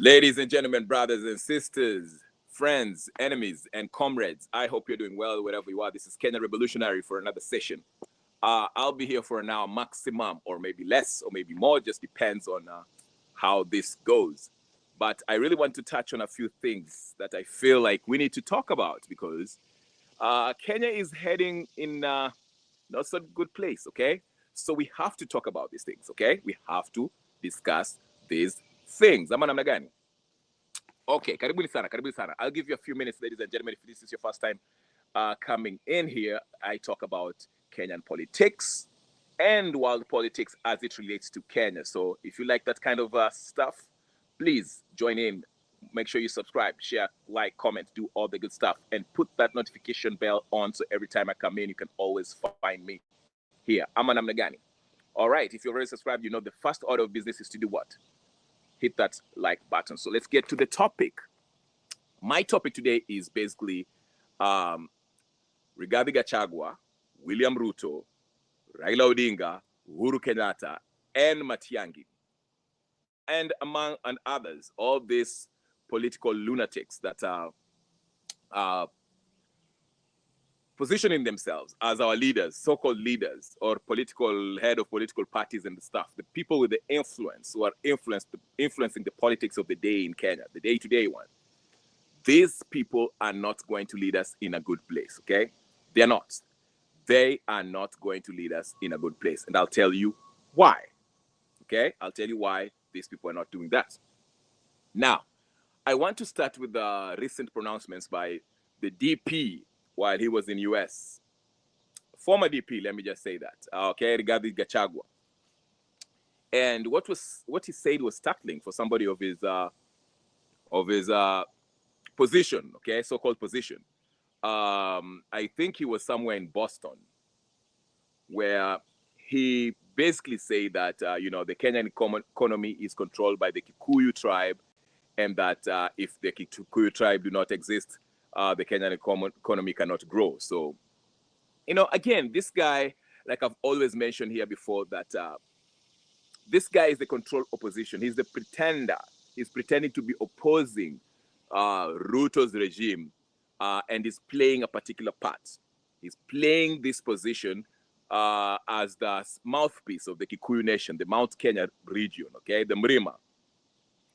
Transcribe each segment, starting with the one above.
Ladies and gentlemen, brothers and sisters, friends, enemies, and comrades, I hope you're doing well wherever you are. This is Kenya Revolutionary for another session. I'll be here for an hour maximum, or maybe less, or maybe more, just depends on how this goes. But I really want to touch on a few things that I feel like we need to talk about because Kenya is heading in not so good place, okay? So we have to talk about these things, okay? We have to discuss these things. Ama namna gani? Okay, karibuni sana, karibuni sana. I'll give you a few minutes, ladies and gentlemen. If this is your first time coming in here, I talk about Kenyan politics and world politics as it relates to Kenya. So if you like that kind of stuff, please join in. Make sure you subscribe, share, like, comment, do all the good stuff, and put that notification bell on so every time I come in, you can always find me here. I'm Namnagani. All right, if you're already subscribed, you know the first order of business is to do what? Hit that like button. So let's get to the topic. My topic today is basically Rigathi Gachagua, William Ruto, Raila Odinga, Uhuru Kenyatta, and Matiangi, and among and others, all these political lunatics that are positioning themselves as our leaders, so-called leaders, or political head of political parties and stuff, the people with the influence who are influencing the politics of the day in Kenya, the day-to-day one. These people are not going to lead us in a good place, okay? They're not. They are not going to lead us in a good place. And I'll tell you why, okay? I'll tell you why these people are not doing that. Now, I want to start with the recent pronouncements by the DP while he was in US. Former DP, let me just say that, okay, Rigathi Gachagua. And what he said was startling for somebody of his position, okay, so-called position. I think he was somewhere in Boston, where he basically said that the Kenyan economy is controlled by the Kikuyu tribe, and that if the Kikuyu tribe do not exist, the Kenyan economy cannot grow. So, again, this guy, like I've always mentioned here before, that this guy is the control opposition. He's the pretender. He's pretending to be opposing Ruto's regime, and is playing a particular part. He's playing this position as the mouthpiece of the Kikuyu nation, the Mount Kenya region, okay, the Mrima,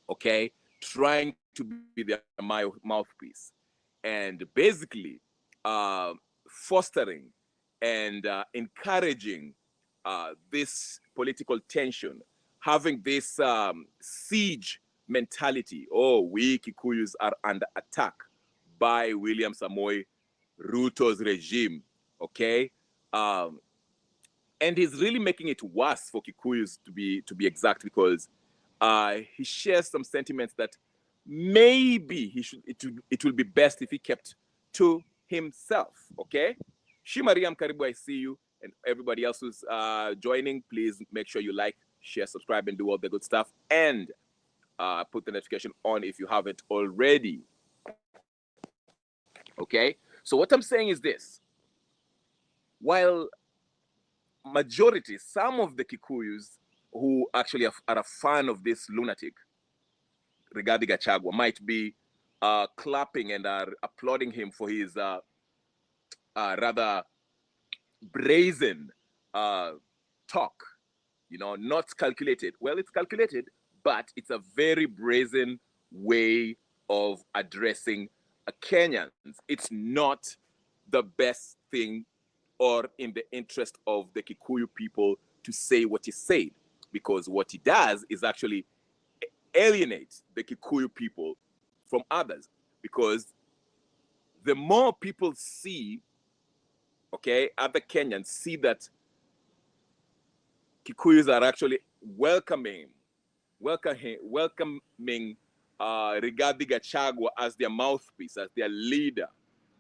okay, trying to be their mouthpiece, and basically fostering and encouraging this political tension, having this siege mentality. Oh, we Kikuyus are under attack by William Samoei Ruto's regime, okay? And he's really making it worse for Kikuyus, to be exact, because he shares some sentiments that maybe it will be best if he kept to himself, okay? Shimariam Karibu, I see you, and everybody else who's joining, please make sure you like, share, subscribe, and do all the good stuff, and put the notification on if you haven't already. Okay, so what I'm saying is this: while majority, some of the Kikuyus who actually are a fan of this lunatic Rigathi Gachagua might be clapping and are applauding him for his rather brazen talk, not calculated. Well, it's calculated, but it's a very brazen way of addressing Kenyans. It's not the best thing or in the interest of the Kikuyu people to say what he said, because what he does is actually alienate the Kikuyu people from others, because the more people see, okay, other Kenyans see that Kikuyus are actually welcoming Rigathi Gachagua as their mouthpiece, as their leader,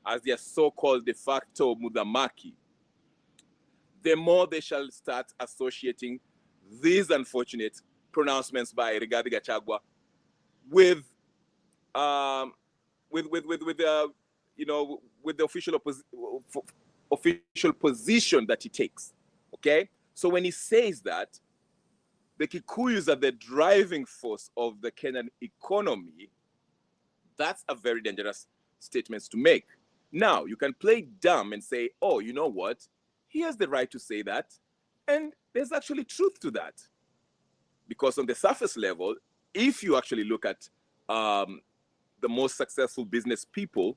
as their so-called de facto Mudamaki, the more they shall start associating these unfortunate pronouncements by Rigathi Gachagua with the official position that he takes. Okay, so when he says that, the Kikuyus are the driving force of the Kenyan economy, that's a very dangerous statement to make. Now, you can play dumb and say, oh, you know what? He has the right to say that. And there's actually truth to that. Because on the surface level, if you actually look at the most successful business people,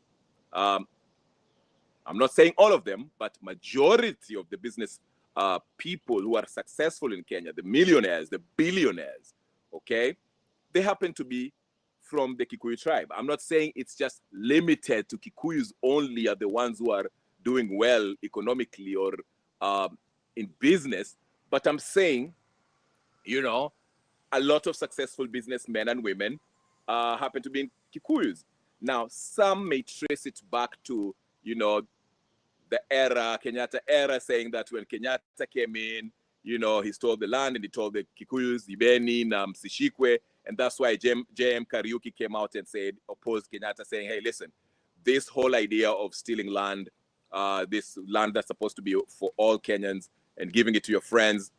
I'm not saying all of them, but majority of the business people who are successful in Kenya, the millionaires, the billionaires, okay, they happen to be from the Kikuyu tribe. I'm not saying it's just limited to Kikuyus only are the ones who are doing well economically or in business, but I'm saying, you know, a lot of successful businessmen and women happen to be in Kikuyus. Now, some may trace it back to, you know, the era, Kenyatta era, saying that when Kenyatta came in, you know, he stole the land and he told the Kikuyus, Ibeni, Sishikwe, and that's why JM Kariuki came out and said, opposed Kenyatta, saying, hey, listen, this whole idea of stealing land, this land that's supposed to be for all Kenyans and giving it to your friends,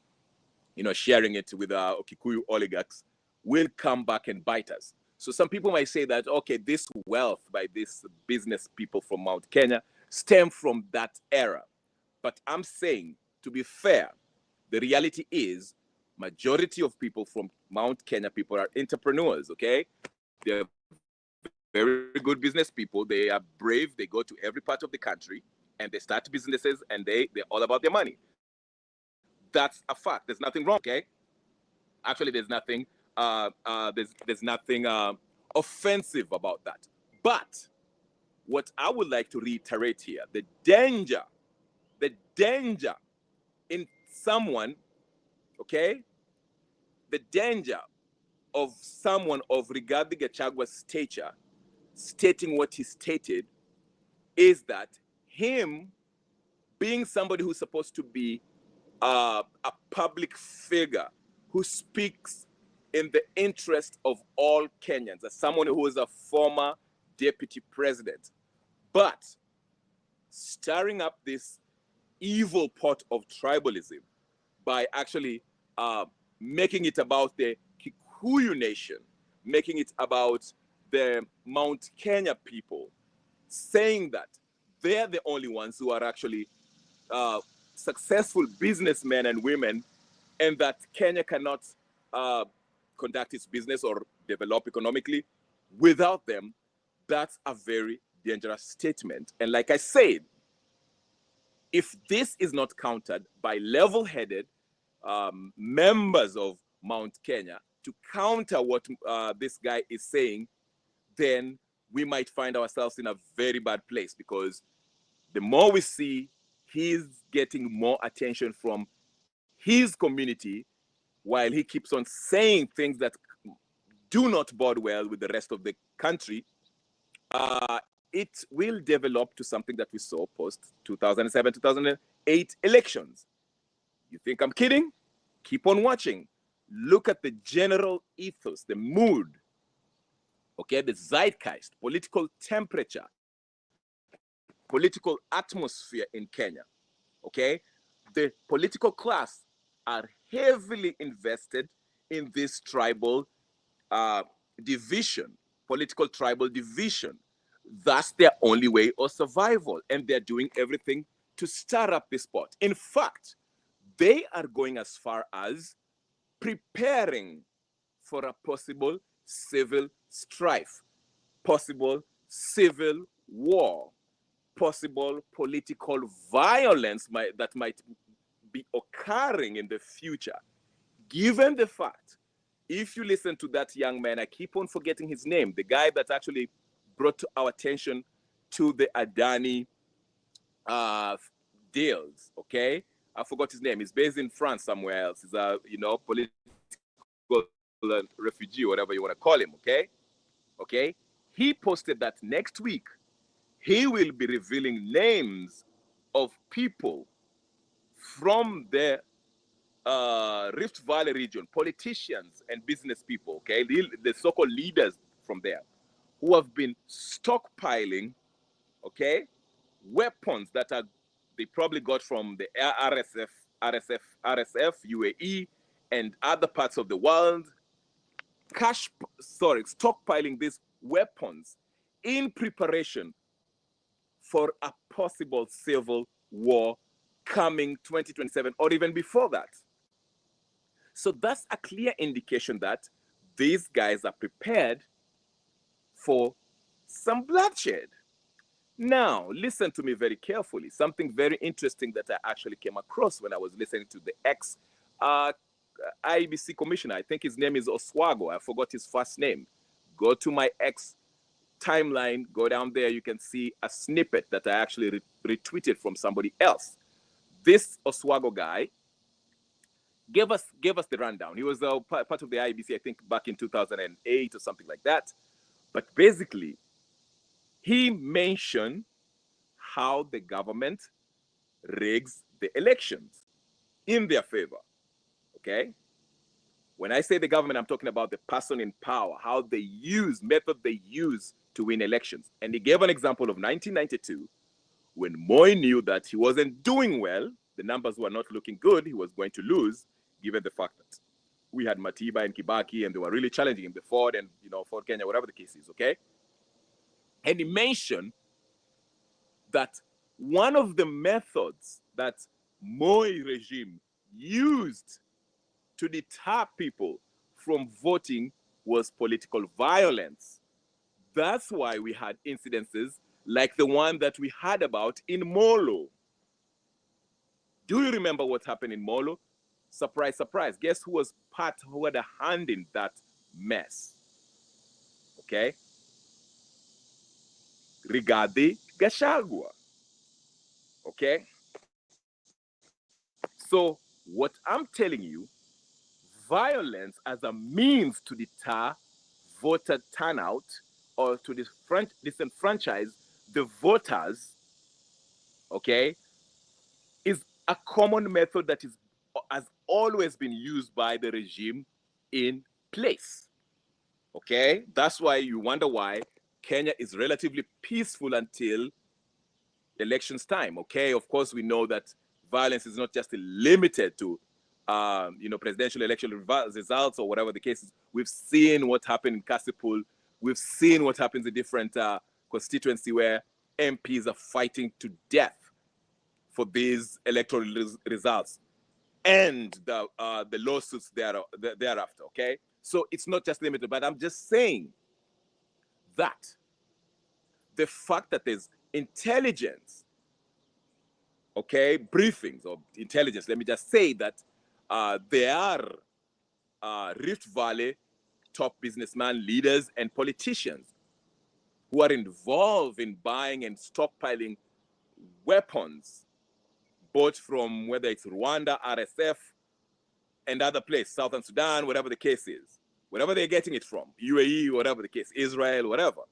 you know, sharing it with Kikuyu oligarchs, will come back and bite us. So some people might say that, okay, this wealth by these business people from Mount Kenya stem from that era. But I'm saying, to be fair, the reality is majority of people from Mount Kenya people are entrepreneurs, okay? They're very good business people. They are brave. They go to every part of the country and they start businesses and they're all about their money. That's a fact. There's nothing wrong, okay? Actually, there's nothing there's nothing offensive about that. But what I would like to reiterate here, the danger in someone, okay, the danger of someone of Rigathi Gachagua's stature stating what he stated is that him being somebody who's supposed to be a public figure who speaks in the interest of all Kenyans, as someone who is a former deputy president, but stirring up this evil pot of tribalism by actually making it about the Kikuyu nation, making it about the Mount Kenya people, saying that they're the only ones who are actually successful businessmen and women, and that Kenya cannot conduct its business or develop economically without them. That's a very dangerous statement. And like I said, if this is not countered by level-headed members of Mount Kenya to counter what this guy is saying, then we might find ourselves in a very bad place, because the more we see he's getting more attention from his community while he keeps on saying things that do not bode well with the rest of the country, it will develop to something that we saw post 2007, 2008 elections. You think I'm kidding? Keep on watching. Look at the general ethos, the mood, okay, the zeitgeist, political temperature, political atmosphere in Kenya, okay? The political class are heavily invested in this tribal division, political tribal division. That's their only way of survival, and they're doing everything to stir up this pot. In fact, they are going as far as preparing for a possible civil strife, possible civil war, possible political violence that might be occurring in the future. Given the fact, if you listen to that young man, I keep on forgetting his name, the guy that actually brought to our attention to the Adani deals, okay? I forgot his name. He's based in France somewhere else. He's a, you know, political refugee, whatever you want to call him, okay? Okay? He posted that next week, he will be revealing names of people from the Rift Valley region, politicians and business people, okay? The so-called leaders from there, who have been stockpiling, okay, weapons that they probably got from the RSF, UAE, and other parts of the world stockpiling these weapons in preparation for a possible civil war coming 2027 or even before that. So that's a clear indication that these guys are prepared for some bloodshed. Now, listen to me very carefully. Something very interesting that I actually came across when I was listening to the ex IBC commissioner. I think his name is Oswago. I forgot his first name. Go to my ex timeline, go down there. You can see a snippet that I actually retweeted from somebody else. This Oswago guy gave us the rundown. He was part of the IBC, I think, back in 2008 or something like that. But basically, he mentioned how the government rigs the elections in their favor. Okay? When I say the government, I'm talking about the person in power, how they method they use to win elections. And he gave an example of 1992, when Moi knew that he wasn't doing well, the numbers were not looking good, he was going to lose, given the fact that we had Matiba and Kibaki, and they were really challenging him, the Ford and, Ford Kenya, whatever the case is, okay? And he mentioned that one of the methods that Moi regime used to deter people from voting was political violence. That's why we had incidences like the one that we heard about in Molo. Do you remember what happened in Molo? Surprise, surprise. Guess who had a hand in that mess? Okay? Rigathi Gachagua. Okay? So, what I'm telling you, violence as a means to deter voter turnout or to disenfranchise the voters, okay, is a common method that has always been used by the regime in place. Okay, that's why you wonder why Kenya is relatively peaceful until elections time. Okay, of course we know that violence is not just limited to presidential election results or whatever the case is. We've seen what happened in Kasipul. We've seen what happens in different constituency where MPs are fighting to death for these electoral results and the lawsuits thereafter, okay? So it's not just limited, but I'm just saying that the fact that there's intelligence, okay, briefings of intelligence, let me just say that there are Rift Valley top businessmen, leaders, and politicians who are involved in buying and stockpiling weapons, both from whether it's Rwanda, RSF, and other places, Southern Sudan, whatever the case is, wherever they're getting it from, UAE, whatever the case, Israel, whatever.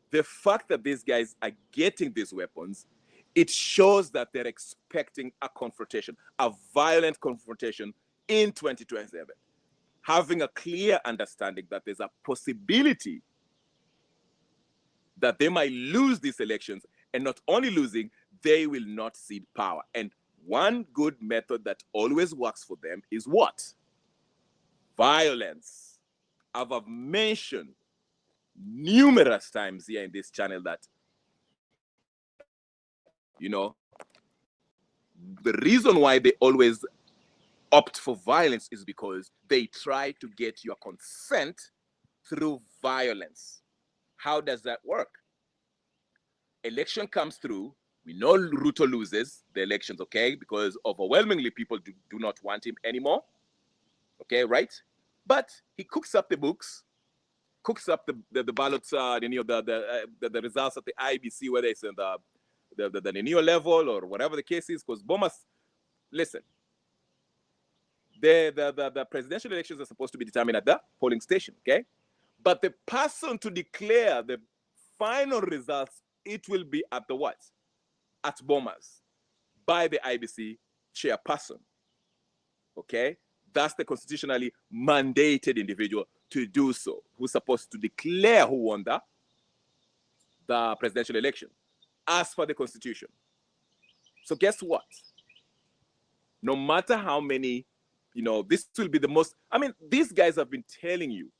The fact that these guys are getting these weapons, it shows that they're expecting a confrontation, a violent confrontation in 2027, having a clear understanding that there's a possibility that they might lose these elections, and not only losing, they will not cede power. And one good method that always works for them is what? Violence. I've mentioned numerous times here in this channel that, the reason why they always opt for violence is because they try to get your consent through violence. How does that work? Election comes through. We know Ruto loses the elections, okay? Because overwhelmingly people do not want him anymore. Okay, right? But he cooks up the books, cooks up the ballots, the results at the IBC, whether it's in the Neo level or whatever the case is, because Bomas, listen, the presidential elections are supposed to be determined at the polling station, okay? But the person to declare the final results, it will be at the what? At Bomas, by the IBC chairperson, okay? That's the constitutionally mandated individual to do so, who's supposed to declare who won the presidential election, as per the constitution. So guess what? No matter how many this will be the most. I mean, these guys have been telling you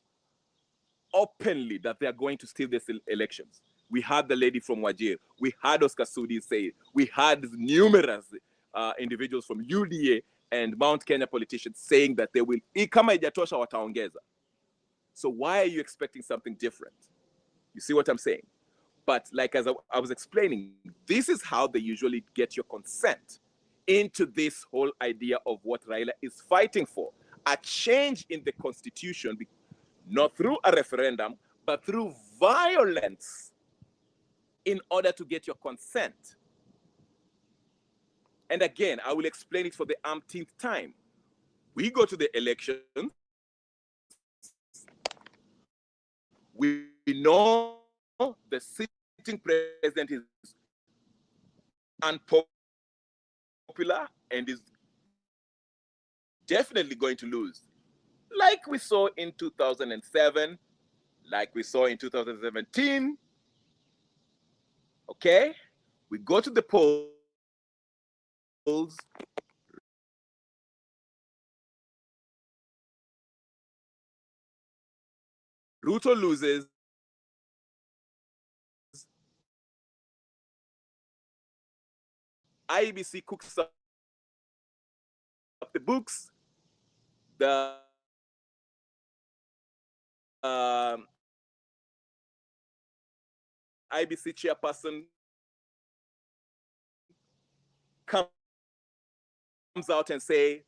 openly that they are going to steal these elections. We had the lady from Wajir. We had Oscar Sudi say it. We had numerous individuals from UDA and Mount Kenya politicians saying that they will. Kama ijatosha wataongeza. So why are you expecting something different? You see what I'm saying? But like as I was explaining, this is how they usually get your consent into this whole idea of what Raila is fighting for. A change in the constitution, not through a referendum, but through violence in order to get your consent. And again, I will explain it for the umpteenth time. We go to the elections. We know the sitting president is unpopular and is definitely going to lose. Like we saw in 2007, like we saw in 2017. Okay? We go to the polls. Ruto loses. IBC cooks up the books. The IBC chairperson comes out and say,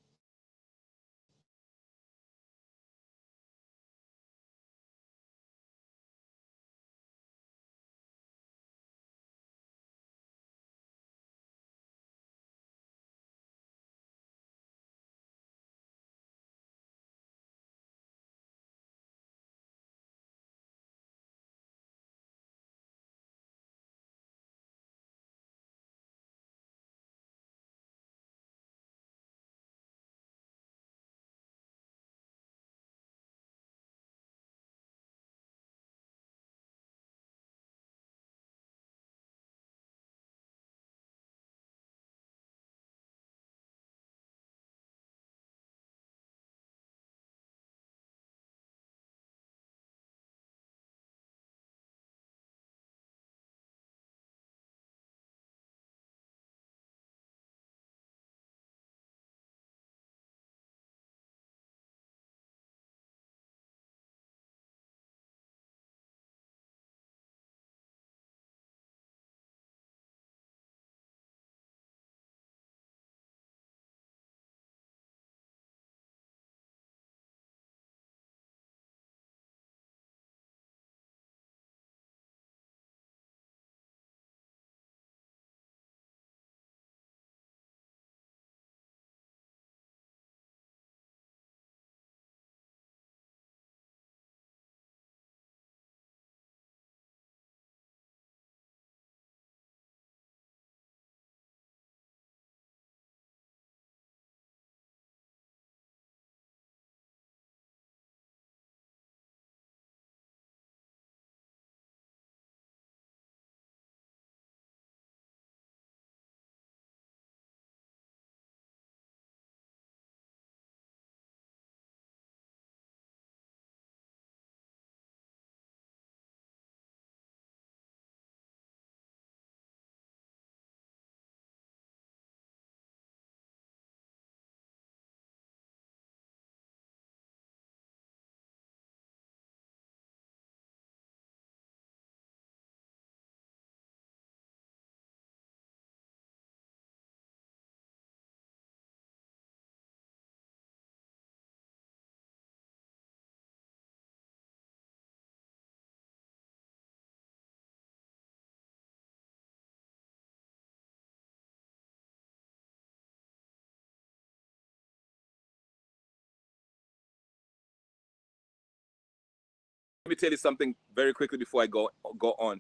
let me tell you something very quickly before I go on.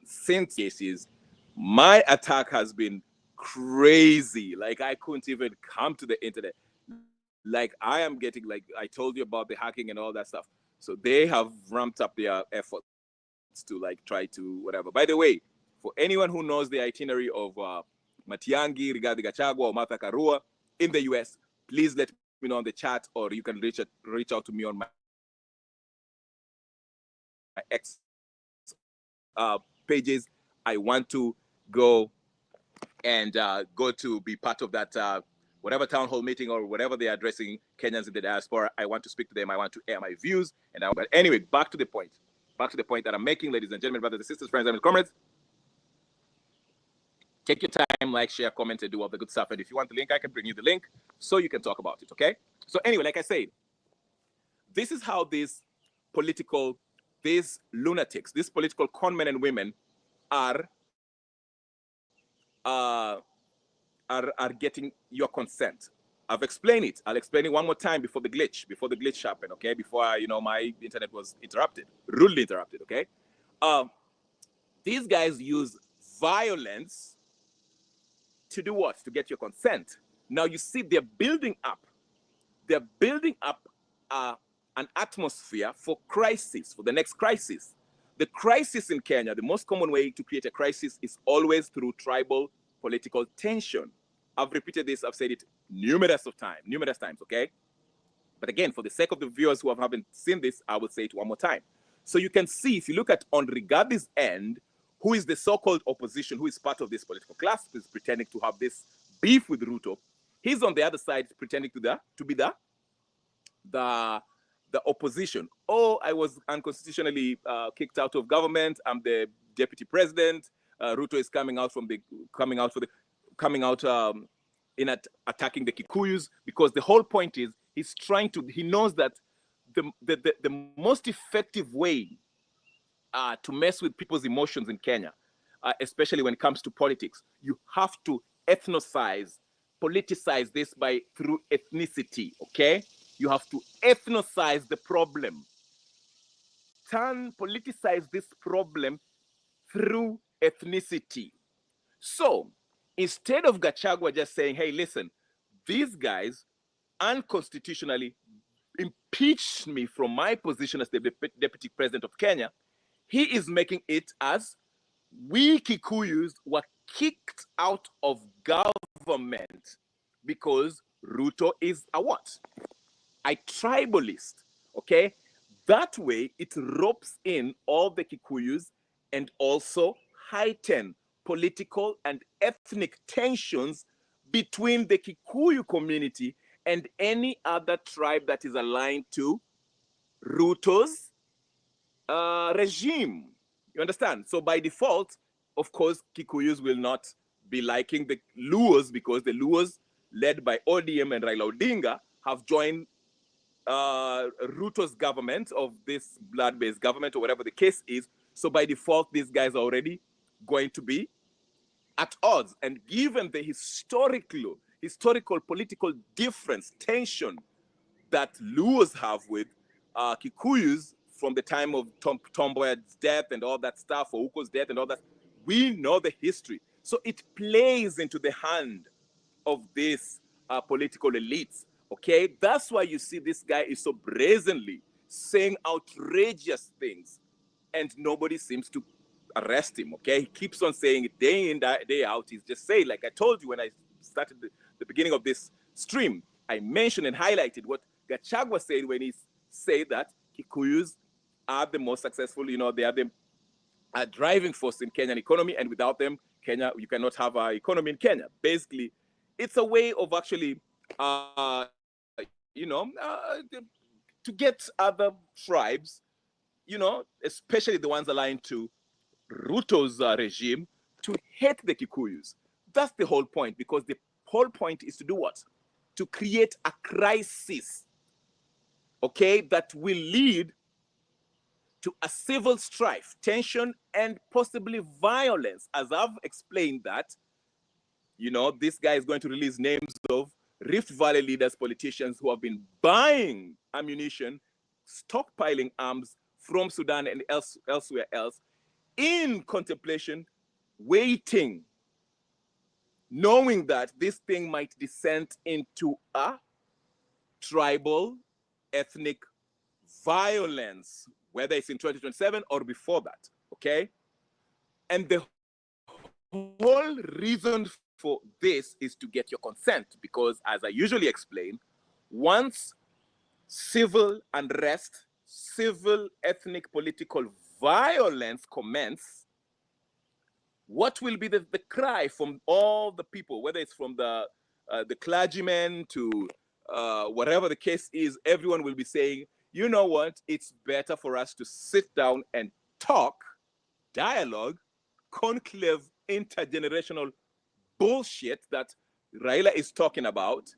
Since cases, my attack has been crazy. Like I couldn't even come to the internet. Like I am getting, like I told you about the hacking and all that stuff. So they have ramped up their efforts to like try to whatever. By the way, for anyone who knows the itinerary of Matiangi, Rigathi Gachagua, or Martha Karua in the US, please let me know on the chat, or you can reach out to me on my X pages. I want to go and go to be part of that whatever town hall meeting or whatever they're addressing Kenyans in the diaspora. I want to speak to them. I want to air my views. But anyway, back to the point. Back to the point that I'm making, ladies and gentlemen, brothers and sisters, friends and comrades. Take your time, like, share, comment, and do all the good stuff. And if you want the link, I can bring you the link so you can talk about it, okay? So anyway, like I said, this is how these lunatics, these political conmen and women are getting your consent. I've explained it. I'll explain it one more time before the glitch happened, okay? Before my internet was rudely interrupted, okay? These guys use violence to do what? To get your consent. Now you see they're building up an atmosphere for crisis, for the next crisis. The crisis in Kenya, the most common way to create a crisis is always through tribal political tension. I've repeated this, I've said it numerous times, okay? But again, for the sake of the viewers who haven't seen this, I will say it one more time. So you can see, if you look at on Rigathi's end, who is the so-called opposition, who is part of this political class, who is pretending to have this beef with Ruto, he's on the other side pretending to be the opposition. Oh, I was unconstitutionally kicked out of government. I'm the deputy president. Ruto is coming out in attacking the Kikuyus, because the whole point is he knows that the most effective way to mess with people's emotions in Kenya, especially when it comes to politics, you have to politicize this through ethnicity, okay? You have to ethnicize the problem. Politicize this problem through ethnicity. So instead of Gachagua just saying, hey, listen, these guys unconstitutionally impeached me from my position as the deputy president of Kenya, he is making it as we Kikuyus were kicked out of government because Ruto is a what? A tribalist, okay? That way, it ropes in all the Kikuyus and also heighten political and ethnic tensions between the Kikuyu community and any other tribe that is aligned to Ruto's regime. You understand? So by default, of course, Kikuyus will not be liking the Luos, because the Luos, led by ODM and Raila Odinga, have joined Ruto's government, of this blood-based government, or whatever the case is. So by default, these guys are already going to be at odds. And given the historical political difference, tension that Luos have with Kikuyus from the time of Tom Mboya's death and all that stuff, or Uko's death and all that, we know the history. So it plays into the hand of these political elites, okay? That's why you see this guy is so brazenly saying outrageous things, and nobody seems to arrest him, okay? He keeps on saying it day in, day out. He's just saying, like I told you when I started the beginning of this stream, I mentioned and highlighted what Gachagua said when he said that Kikuyus are the most successful, they are the driving force in Kenyan economy, and without them, you cannot have an economy in Kenya. Basically, it's a way of actually, to get other tribes, especially the ones aligned to Ruto's regime, to hate the Kikuyus. That's the whole point, because the whole point is to do what? To create a crisis, okay, that will lead to a civil strife, tension, and possibly violence. As I've explained that, this guy is going to release names of Rift Valley leaders, politicians who have been buying ammunition, stockpiling arms from Sudan and elsewhere else, in contemplation, waiting, knowing that this thing might descend into a tribal, ethnic violence, whether it's in 2027 or before that, okay? And the whole reason for this is to get your consent, because as I usually explain, once civil unrest, civil, ethnic, political violence commence, what will be the cry from all the people, whether it's from the clergymen to whatever the case is? Everyone will be saying, you know what, it's better for us to sit down and talk, dialogue, conclave, intergenerational bullshit that Raila is talking about,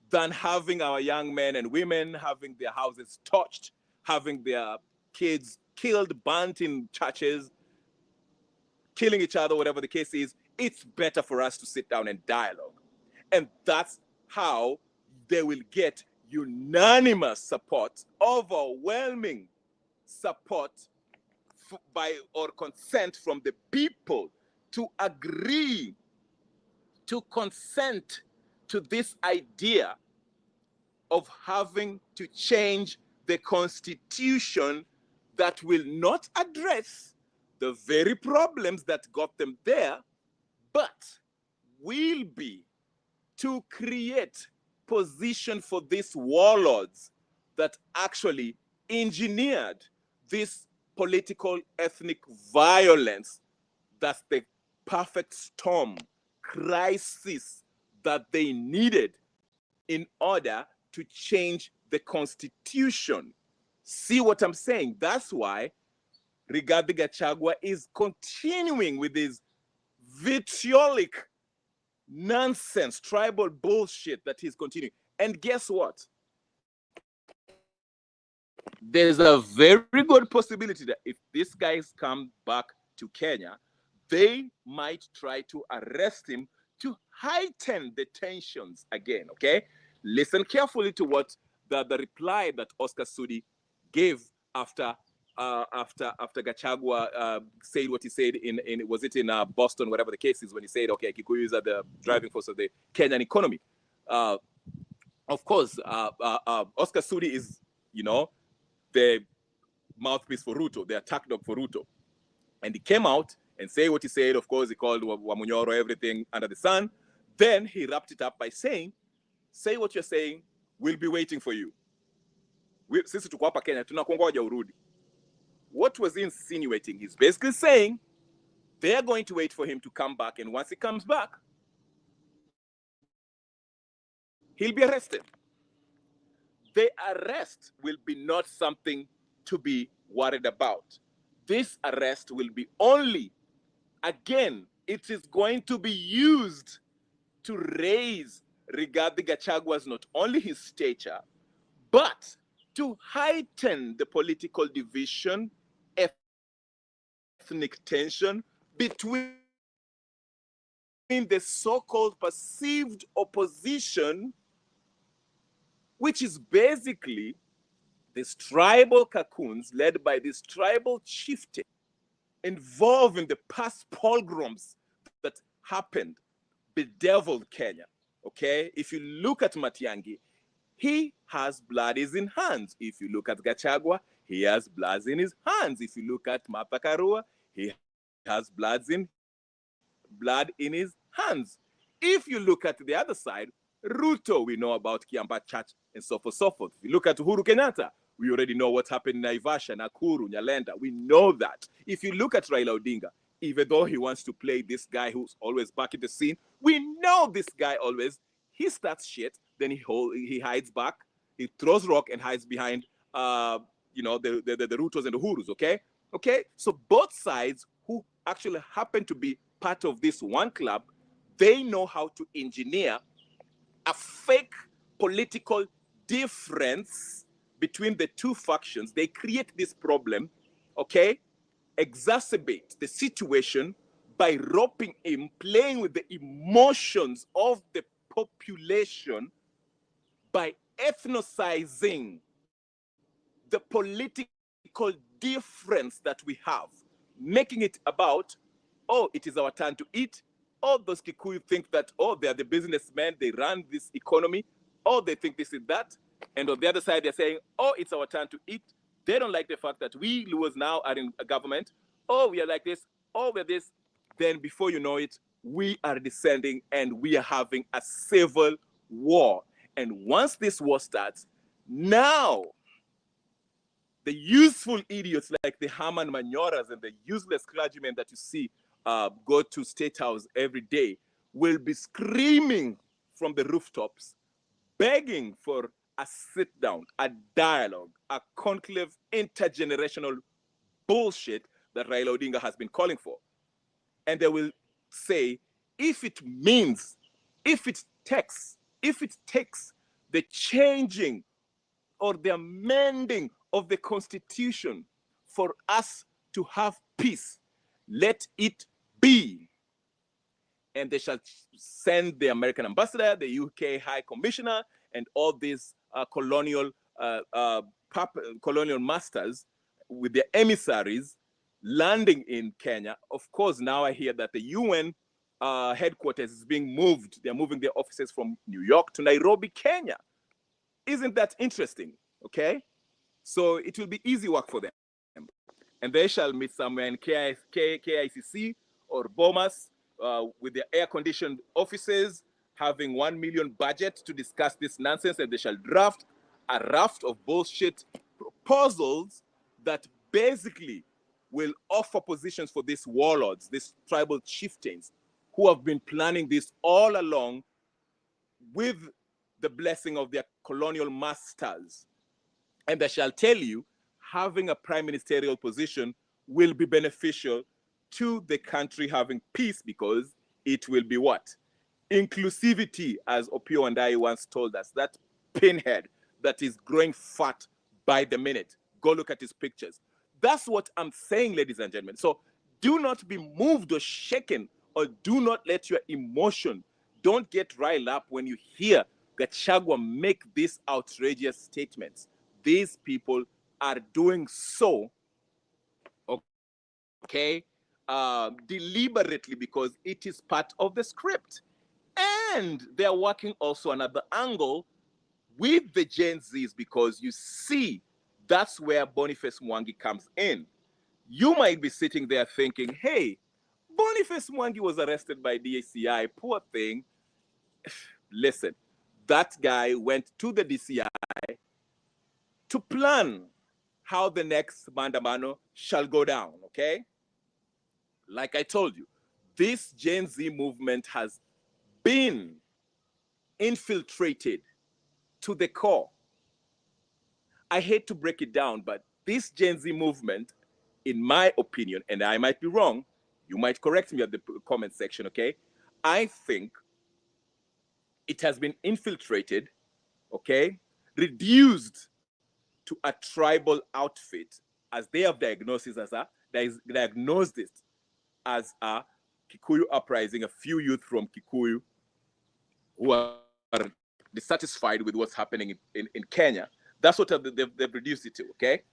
than having our young men and women having their houses torched, having their kids killed, burnt in churches, killing each other, whatever the case is. It's better for us to sit down and dialogue. And that's how they will get unanimous support, overwhelming support by or consent from the people to agree, to consent to this idea of having to change the constitution that will not address the very problems that got them there, but will be to create position for these warlords that actually engineered this political ethnic violence. That's the perfect storm, crisis that they needed in order to change the constitution. See what I'm saying? That's why Rigathi Gachagua is continuing with his vitriolic nonsense, tribal bullshit that he's continuing. And guess what? There's a very good possibility that if these guys come back to Kenya, they might try to arrest him to heighten the tensions again, okay? Listen carefully to what the reply that Oscar Sudi gave after Gachagua said what he said in was it in Boston, whatever the case is, when he said, okay, Kikuyus are the driving force of the Kenyan economy. Of course, Oscar Sudi is, the mouthpiece for Ruto, the attack dog for Ruto. And he came out and said what he said. Of course, he called Wamunyoro everything under the sun. Then he wrapped it up by saying, say what you're saying, we'll be waiting for you. Sisi tuko hapa Kenya, tunakungoja urudi. What was he insinuating? He's basically saying they're going to wait for him to come back, and once he comes back, he'll be arrested. The arrest will be not something to be worried about. This arrest will be only, again, it is going to be used to raise Rigathi Gachagua's not only his stature, but to heighten the political division, ethnic tension between the so-called perceived opposition, which is basically these tribal cocoons led by this tribal chieftain involved in the past pogroms that happened, bedeviled Kenya. Okay? If you look at Matiangi, he has blood in his hands. If you look at Gachagua, he has blood in his hands. If you look at Martha Karua, he has blood in his hands. If you look at the other side, Ruto, we know about Kiamba Church and so forth, so forth. If you look at Uhuru Kenyatta, we already know what happened in Naivasha, Nakuru, Nyalenda. We know that. If you look at Raila Odinga, even though he wants to play this guy who's always back in the scene, we know this guy always, he starts shit, then he hides back, he throws rock and hides behind, the Rutos and the Uhurus, okay? Okay, so both sides who actually happen to be part of this one club, they know how to engineer a fake political difference between the two factions. They create this problem, okay? Exacerbate the situation by roping in, playing with the emotions of the population by ethnicizing the political difference that we have, making it about, oh, it is our turn to eat. All those Kikuyu think that, oh, they're the businessmen, they run this economy. Oh, they think this is that. And on the other side, they're saying, oh, it's our turn to eat. They don't like the fact that we Luos now are in a government. Oh, we are like this. Oh, we're this. Then before you know it, we are descending and we are having a civil war. And once this war starts, now the useful idiots like the Herman Manoras and the useless clergymen that you see go to State House every day will be screaming from the rooftops, begging for a sit down, a dialogue, a conclave, intergenerational bullshit that Raila Odinga has been calling for. And they will say, if it takes the changing or the amending of the Constitution for us to have peace, let it be. And they shall send the American ambassador, the UK High Commissioner, and all these colonial masters with their emissaries landing in Kenya. Of course, now I hear that the UN headquarters is being moved. They're moving their offices from New York to Nairobi, Kenya. Isn't that interesting? Okay? So it will be easy work for them. And they shall meet somewhere in KICC or Bomas with their air-conditioned offices, having 1 million budget to discuss this nonsense, and they shall draft a raft of bullshit proposals that basically will offer positions for these warlords, these tribal chieftains, who have been planning this all along with the blessing of their colonial masters. And they shall tell you, having a prime ministerial position will be beneficial to the country having peace, because it will be what? Inclusivity, as Opio and I once told us, that pinhead that is growing fat by the minute. Go look at his pictures. That's what I'm saying, ladies and gentlemen. So do not be moved or shaken, or do not let your emotion, don't get riled up when you hear Gachagua make these outrageous statements. These people are doing so, okay, deliberately, because it is part of the script. And they're working also another angle with the Gen Zs, because you see, that's where Boniface Mwangi comes in. You might be sitting there thinking, hey, Boniface Mwangi was arrested by DCI, poor thing. Listen, that guy went to the DCI to plan how the next Mandamano shall go down, okay? Like I told you, this Gen Z movement has been infiltrated to the core. I hate to break it down, but this Gen Z movement, in my opinion, and I might be wrong, you might correct me at the comment section, okay? I think it has been infiltrated, okay, reduced to a tribal outfit, as they have diagnosed it as a Kikuyu uprising, a few youth from Kikuyu who are dissatisfied with what's happening in Kenya. That's what they've reduced it to, okay?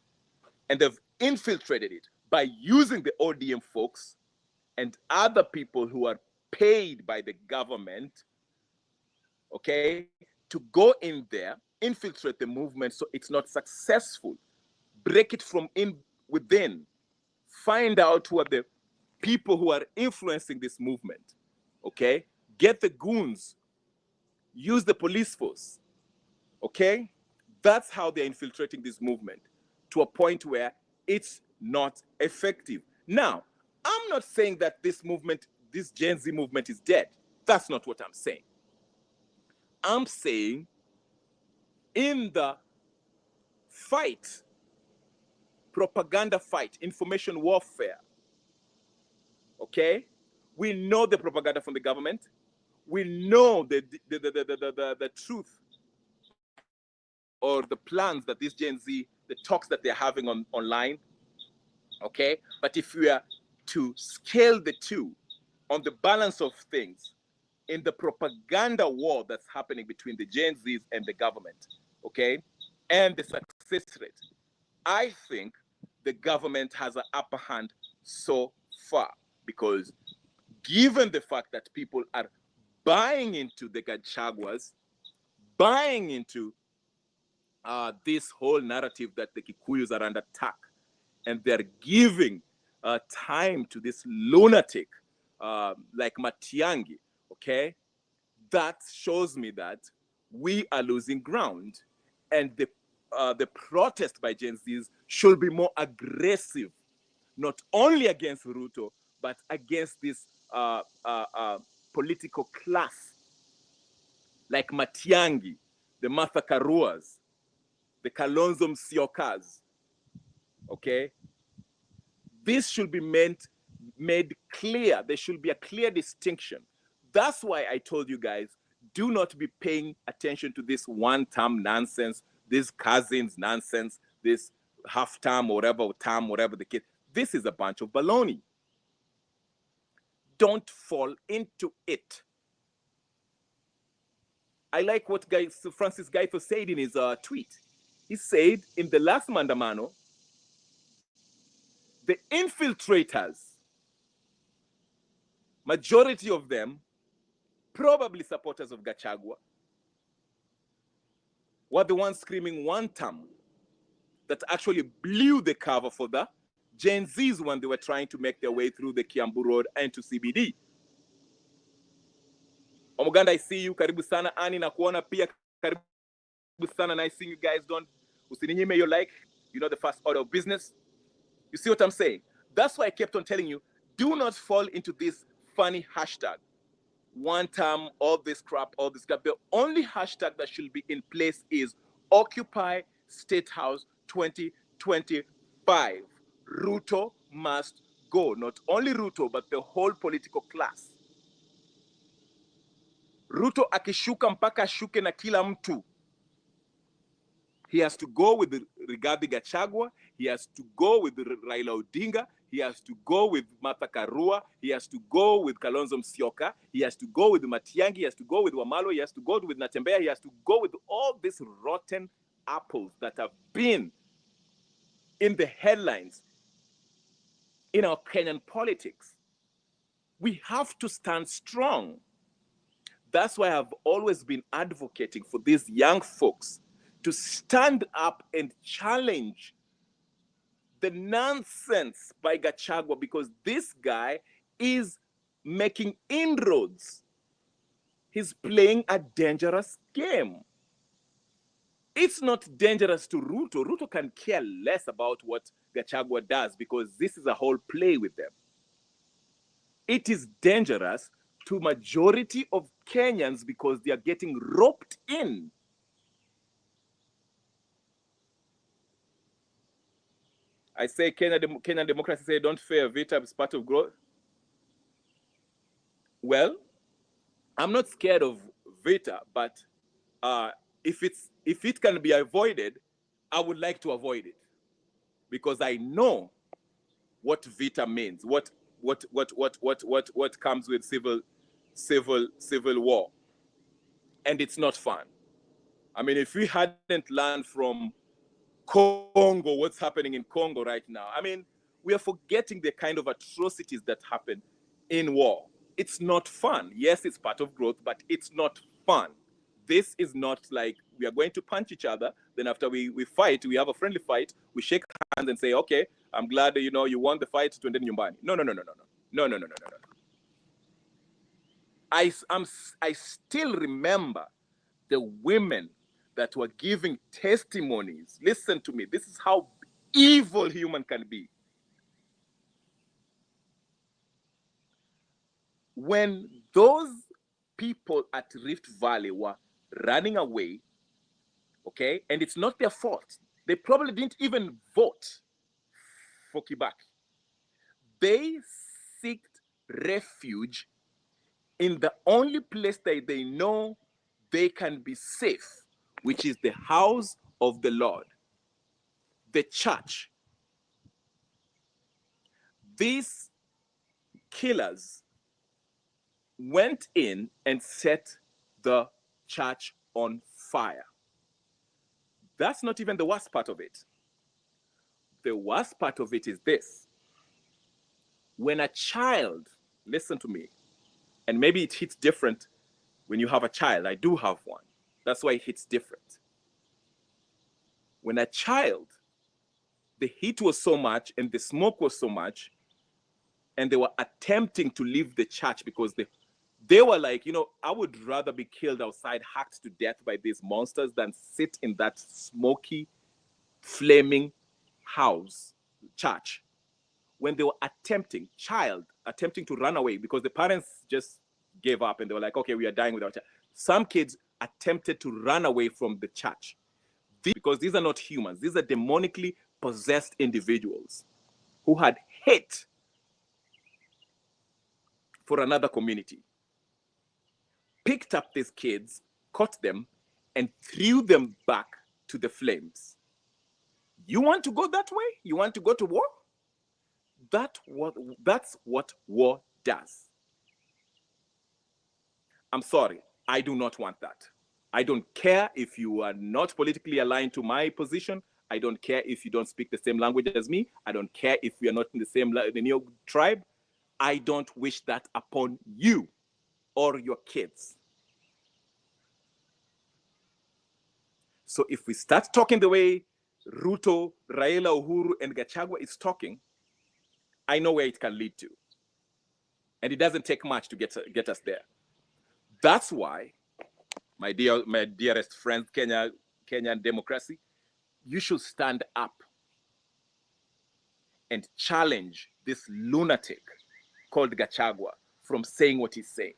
And they've infiltrated it by using the ODM folks and other people who are paid by the government, okay, to go in there, infiltrate the movement so it's not successful, break it from within, find out who are the people who are influencing this movement, okay? Get the goons, use the police force, okay? That's how they're infiltrating this movement, to a point where it's not effective. Now, I'm not saying that this movement, this Gen Z movement, is dead. That's not what I'm saying. I'm saying in the fight, propaganda fight, information warfare, okay? We know the propaganda from the government. We know the truth or the plans that this Gen Z, the talks that they're having online, okay? But if we are to scale the two on the balance of things in the propaganda war that's happening between the Gen Zs and the government, okay, and the success rate, I think the government has an upper hand so far, because given the fact that people are buying into the Gachaguas, buying into this whole narrative that the Kikuyus are under attack, and they're giving time to this lunatic like Matiangi, okay, that shows me that we are losing ground, and the protest by Gen Zs should be more aggressive, not only against Ruto, but against this political class like Matiangi, the Martha Karuas, the Kalonzo Musyokas, okay? This should be made clear. There should be a clear distinction. That's why I told you guys, do not be paying attention to this one-term nonsense, this cousins nonsense, this half-term, whatever the case. This is a bunch of baloney. Don't fall into it. I like what Francis Gaito said in his tweet. He said, in the last Mandamano, the infiltrators, majority of them, probably supporters of Gachagua, were the ones screaming one term that actually blew the cover for the Gen Zs when they were trying to make their way through the Kiambu Road and to CBD. Omuganda, I see you. Karibu sana. Ani na kuona pia. Karibu sana. Nice seeing you guys. Don't usininyime your like. You know the first order of business. You see what I'm saying? That's why I kept on telling you, do not fall into this funny hashtag. One term, all this crap. The only hashtag that should be in place is Occupy State House 2025. Ruto must go. Not only Ruto, but the whole political class. Ruto akishuka mpaka ashuke na kila mtu. He has to go with Rigathi Gachagua. He has to go with Raila Odinga. He has to go with Martha Karua. He has to go with Kalonzo Musyoka. He has to go with Matiangi. He has to go with Wamalo. He has to go with Natembeya. He has to go with all these rotten apples that have been in the headlines in our Kenyan politics. We have to stand strong. That's why I've always been advocating for these young folks to stand up and challenge the nonsense by Gachagua, because this guy is making inroads. He's playing a dangerous game. It's not dangerous to Ruto. Ruto can care less about what Gachagua does because this is a whole play with them. It is dangerous to majority of Kenyans because they are getting roped in. I say Kenyan democracy say don't fear Vita is part of growth. Well, I'm not scared of Vita, but if it can be avoided, I would like to avoid it because I know what Vita means, what comes with civil war, and it's not fun. I mean, if we hadn't learned from Congo, what's happening in Congo right now, I mean, we are forgetting the kind of atrocities that happen in war. It's not fun. Yes, it's part of growth, but it's not fun. This is not like we are going to punch each other. Then after we fight, we have a friendly fight, we shake hands and say, okay, I'm glad that, you won the fight, tuendeni nyumbani. No. I still remember the women that were giving testimonies. Listen to me. This is how evil human can be. When those people at Rift Valley were running away, okay, and it's not their fault. They probably didn't even vote for Kibaki. They sought refuge in the only place that they know they can be safe, which is the house of the Lord, the church. These killers went in and set the church on fire. That's not even the worst part of it. The worst part of it is this. When a child, listen to me, and maybe it hits different when you have a child. I do have one. That's why it hits different. When a child, the heat was so much and the smoke was so much, and they were attempting to leave the church because they were like, you know, I would rather be killed outside, hacked to death by these monsters than sit in that smoky, flaming house, church. When they were attempting to run away because the parents just gave up and they were like, okay, we are dying without child. Some kids attempted to run away from the church because these are not humans. These are demonically possessed individuals who had hate for another community. Picked up these kids, caught them, and threw them back to the flames. You want to go that way? You want to go to war? That's what war does. I'm sorry, I do not want that. I don't care if you are not politically aligned to my position. I don't care if you don't speak the same language as me. I don't care if we are not in the same tribe. I don't wish that upon you or your kids. So if we start talking the way Ruto, Raila, Uhuru, and Gachagua is talking, I know where it can lead to. And it doesn't take much to get us there. That's why, my dearest friends, Kenyan democracy, you should stand up and challenge this lunatic called Gachagua from saying what he's saying.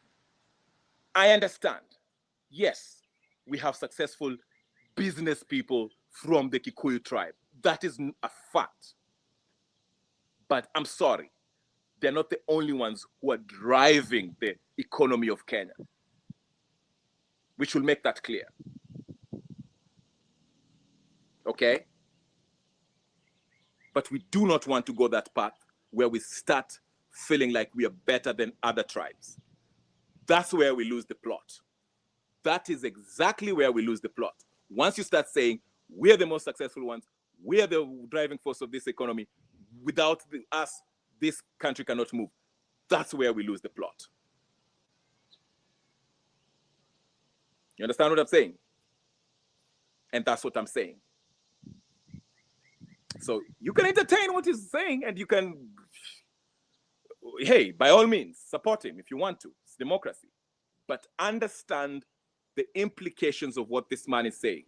I understand. Yes, we have successful business people from the Kikuyu tribe. That is a fact. But I'm sorry, they're not the only ones who are driving the economy of Kenya. We should make that clear. Okay? But we do not want to go that path where we start feeling like we are better than other tribes. That's where we lose the plot. That is exactly where we lose the plot. Once you start saying, we're the most successful ones, we're the driving force of this economy, without us, this country cannot move. That's where we lose the plot. You understand what I'm saying? And that's what I'm saying. So you can entertain what he's saying and you can, hey, by all means, support him if you want to. It's democracy. But understand the implications of what this man is saying.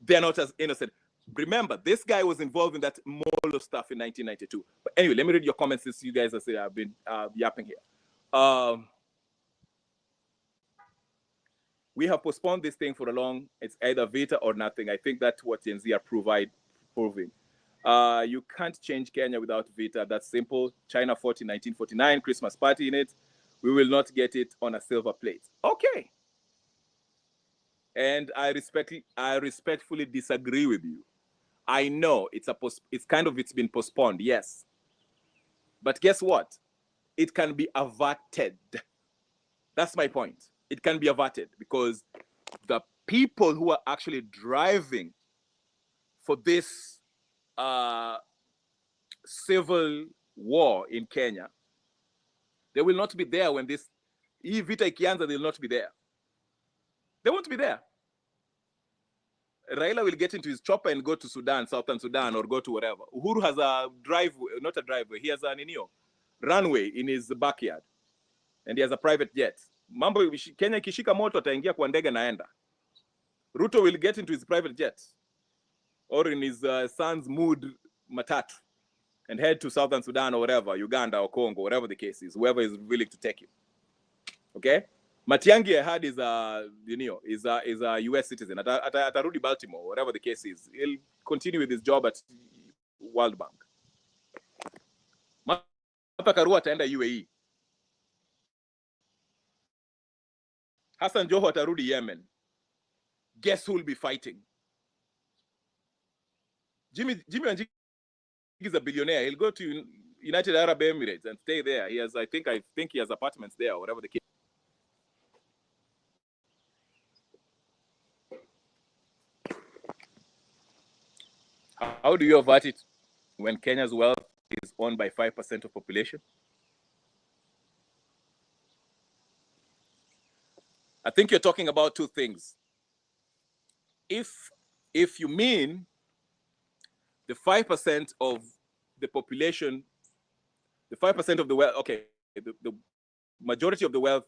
They're not as innocent. Remember, this guy was involved in that mall of stuff in 1992. But anyway, let me read your comments since you guys have been yapping here. We have postponed this thing for a long, it's either Vita or nothing. I think that's what Gen Z are proving. You can't change Kenya without Vita. That's simple. China fought in 1949, Christmas party in it. We will not get it on a silver plate. Okay. And I respectfully disagree with you. I know it's been postponed, yes. But guess what? It can be averted. That's my point. It can be averted because the people who are actually driving for this civil war in Kenya, they will not be there when this Vita ikianza, they will not be there. They won't be there. Raila will get into his chopper and go to Sudan, Southern Sudan, or go to wherever. Uhuru has a driveway, not a driveway, he has an runway in his backyard. And he has a private jet. Mambo, Kenya ikishika moto ataingia kwa ndege naenda. Ruto will get into his private jet or in his son's mood matatu and head to Southern Sudan or wherever, Uganda or Congo, whatever the case is, whoever is willing to take him. Okay? Matiangi, I heard, is a US citizen. Atarudi Baltimore, whatever the case is. He'll continue with his job at World Bank. Martha Karua ataenda UAE. Hassan Joho atarudi Yemen. Guess who will be fighting? Jimmy Wanjigi is a billionaire. He'll go to United Arab Emirates and stay there. He has, I think he has apartments there, or whatever the case. How do you avert it when Kenya's wealth is owned by 5% of population? I think you're talking about two things. If you mean the 5% of the population the 5% of the wealth, okay, the majority of the wealth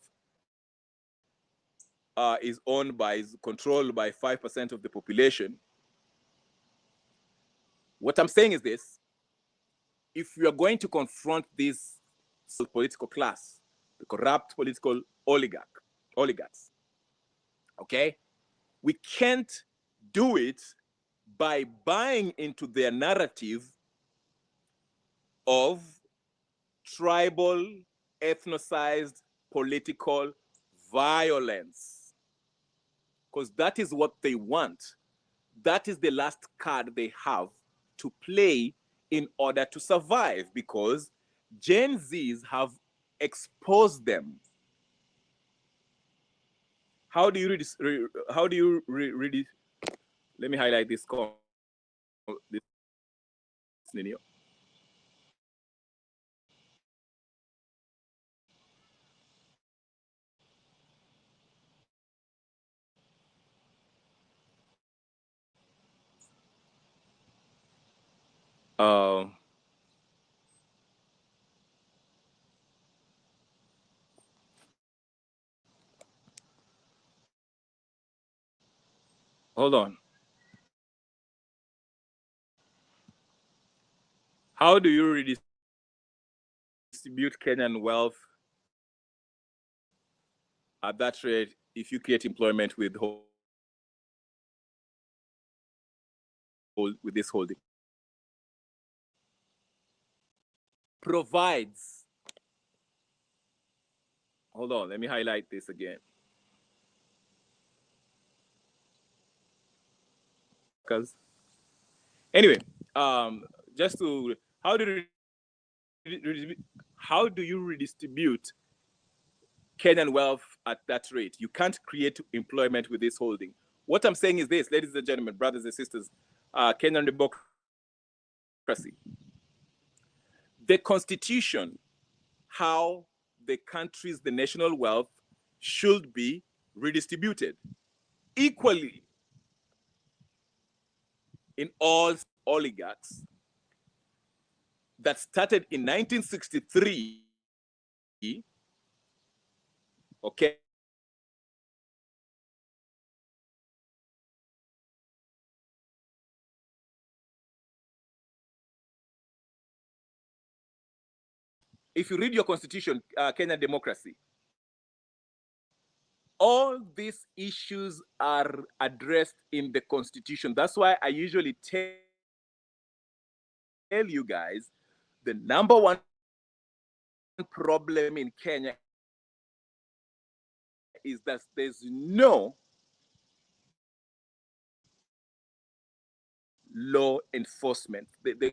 is owned by, is controlled by 5% of the population. What I'm saying is this: if we are going to confront this political class, the corrupt political oligarchs, okay, we can't do it by buying into their narrative of tribal, ethnicized political violence, because that is what they want. That is the last card they have to play in order to survive, because Gen Zs have exposed them. How do you read this? How do you read it? Let me highlight this. This video. Uh, Hold on. How do you redistribute Kenyan wealth at that rate if you create employment with this holding? Provides. Hold on, let me highlight this again. Because anyway, just to how do you redistribute Kenyan wealth at that rate? You can't create employment with this holding. What I'm saying is this, ladies and gentlemen, brothers and sisters, Kenyan democracy. The constitution, how the country's, the national wealth should be redistributed equally in all oligarchs, that started in 1963, okay? If you read your constitution, Kenyan democracy, all these issues are addressed in the constitution. That's why I usually tell you guys the number one problem in Kenya is that there's no law enforcement. The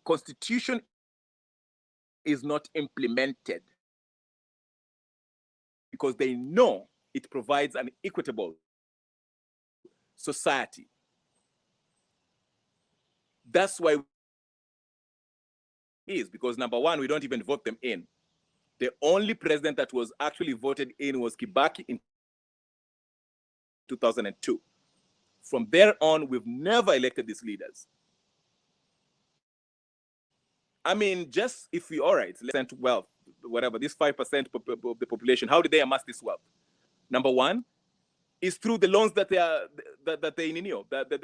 constitution is not implemented because they know it provides an equitable society. That's why it is, because number one, we don't even vote them in. The only president that was actually voted in was Kibaki in 2002. From there on, we've never elected these leaders. I mean, just if we, all right, let's wealth, whatever, this 5% of the population, how did they amass this wealth? Number one is through the loans that they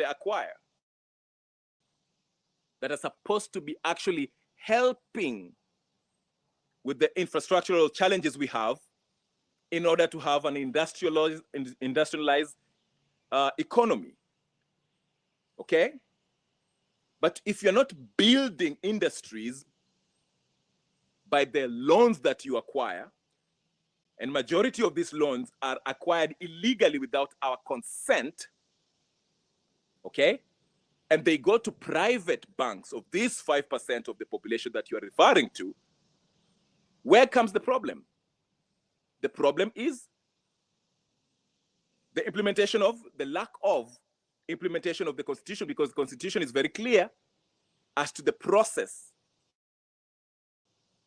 acquire, that are supposed to be actually helping with the infrastructural challenges we have in order to have an industrialized economy. Okay? But if you're not building industries by the loans that you acquire, and majority of these loans are acquired illegally without our consent, okay? And they go to private banks of these 5% of the population that you're referring to, where comes the problem? The problem is the implementation of, the lack of implementation of the constitution, because the constitution is very clear as to the process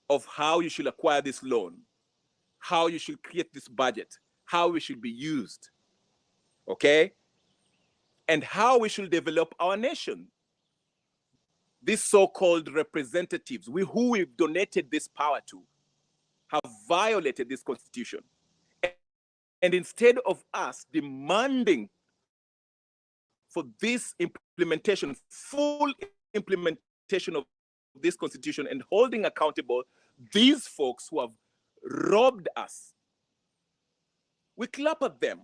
of how you should acquire this loan, how you should create this budget, how we should be used, okay? And how we should develop our nation. these so-called representatives, who we've donated this power to, have violated this constitution. And instead of us demanding for this implementation, full implementation of this constitution, and holding accountable these folks who have robbed us, we clap at them.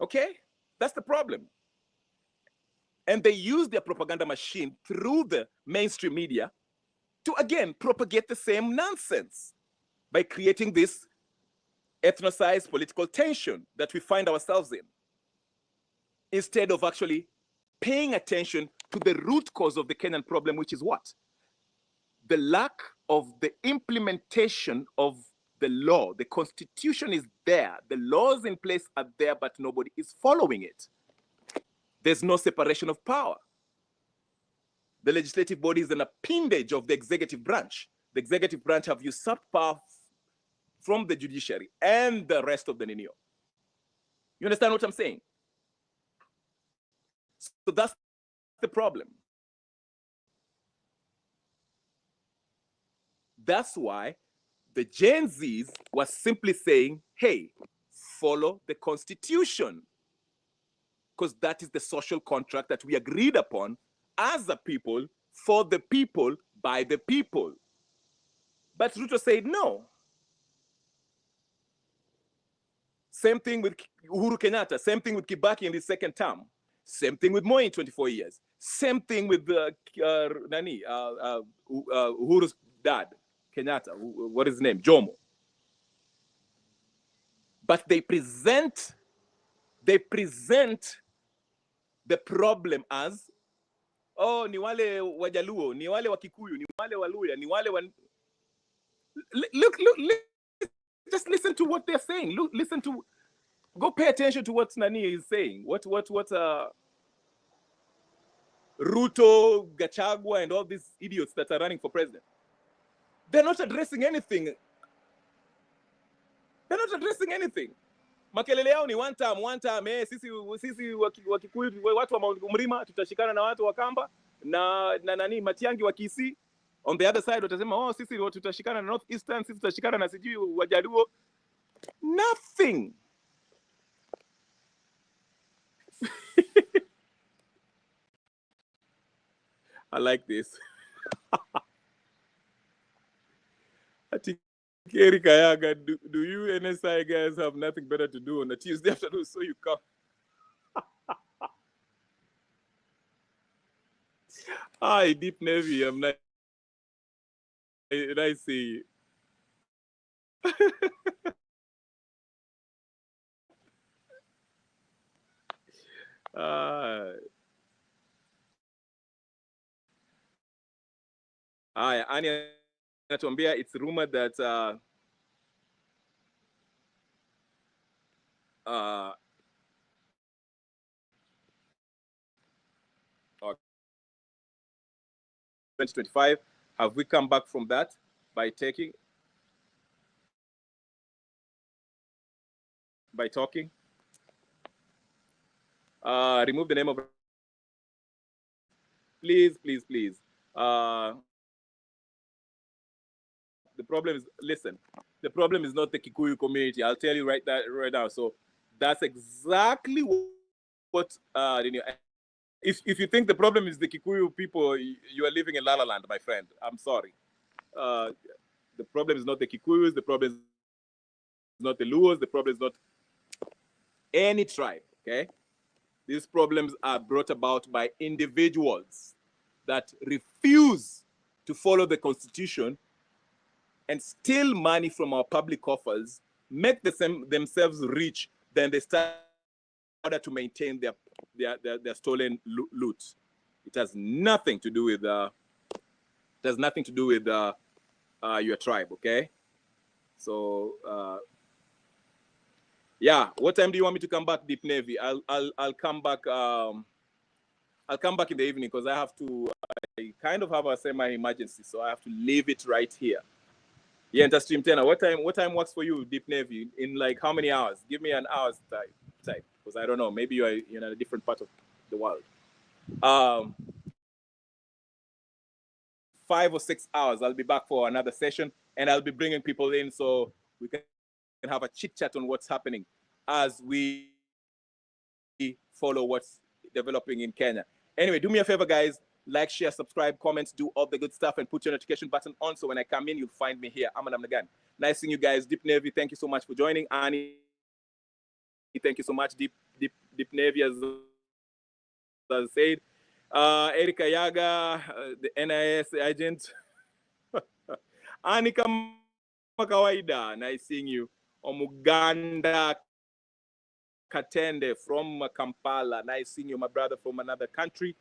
Okay? That's the problem. And they use their propaganda machine through the mainstream media to, again, propagate the same nonsense by creating this ethnicized political tension that we find ourselves in, instead of actually paying attention to the root cause of the Kenyan problem, which is what? The lack of the implementation of the law. The constitution is there. The laws in place are there, but nobody is following it. There's no separation of power. The legislative body is an appendage of the executive branch. The executive branch have usurped power from the judiciary and the rest of the Ninio. You understand what I'm saying? So that's the problem. That's why the Gen Zs was simply saying, hey, follow the constitution. Because that is the social contract that we agreed upon as a people, for the people, by the people. But Ruto said no. Same thing with Uhuru Kenyatta. Same thing with Kibaki in his second term. Same thing with Moi in 24 years. Same thing with Uhuru's dad, Kenyatta. What is his name? Jomo. But they present the problem as, oh, ni wale Wajaluo, ni wale Wakikuyu, ni wale Waluya, ni wale Look, just listen to what they're saying. Go pay attention to what Nani is saying. What Ruto, Gachagua, and all these idiots that are running for president. They're not addressing anything. They're not addressing anything. Makelele yao ni one time, sisi Wakikuyu, watu wa Mlima tutashikana na watu wa Kamba na nani Matiangi wa Kisii. On the other side watasema, oh, sisi tutashikana na North Eastern, sisi tutashikana na sijui Wajaluo. Nothing. I like this. I think Eric Ayaga, do you NSI guys have nothing better to do on a Tuesday afternoon, so you come? Hi, Deep Navy. I'm not. I see. Hi, Anya Natuambia, it's rumored that 2025, have we come back from that by talking? Remove the name of, please. The problem is, listen, the problem is not the Kikuyu community. I'll tell you right now. So that's exactly what if you think the problem is the Kikuyu people, you are living in La La Land, my friend. I'm sorry. The problem is not the Kikuyus. The problem is not the Luos. The problem is not any tribe. Okay, these problems are brought about by individuals that refuse to follow the constitution and steal money from our public coffers, make themselves rich, then they start in order to maintain their stolen loot. It has nothing to do with your tribe. Okay, so yeah. What time do you want me to come back, Deep Navy? I'll come back. I'll come back in the evening because I kind of have a semi-emergency, so I have to leave it right here. Yeah, enter stream 10. What time works for you, Deep Navy? In like how many hours? Give me an hour's type. because I don't know, maybe you're in a different part of the world. Um, 5 or 6 hours, I'll be back for another session, and I'll be bringing people in so we can have a chit chat on what's happening as we follow what's developing in Kenya. Anyway, do me a favor, guys. Like, share, subscribe, comment, do all the good stuff, and put your notification button on so when I come in, you'll find me here. I'm Namnagan. Nice seeing you guys. Deep Navy, thank you so much for joining. Annie, thank you so much. Deep Navy, as I said. Erika Yaga, the NIS agent. Annie, kama kawaida. Nice seeing you. Omuganda Katende from Kampala. Nice seeing you, my brother from another country.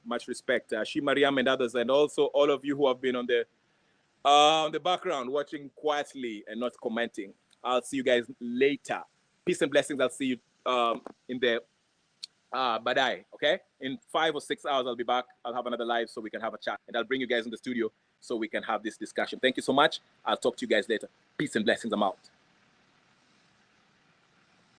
Much respect. Shi Mariam and others, and also all of you who have been on the background watching quietly and not commenting. I'll see you guys later. Peace and blessings. I'll see you in the Badai, okay? In 5 or 6 hours, I'll be back. I'll have another live so we can have a chat. And I'll bring you guys in the studio so we can have this discussion. Thank you so much. I'll talk to you guys later. Peace and blessings. I'm out.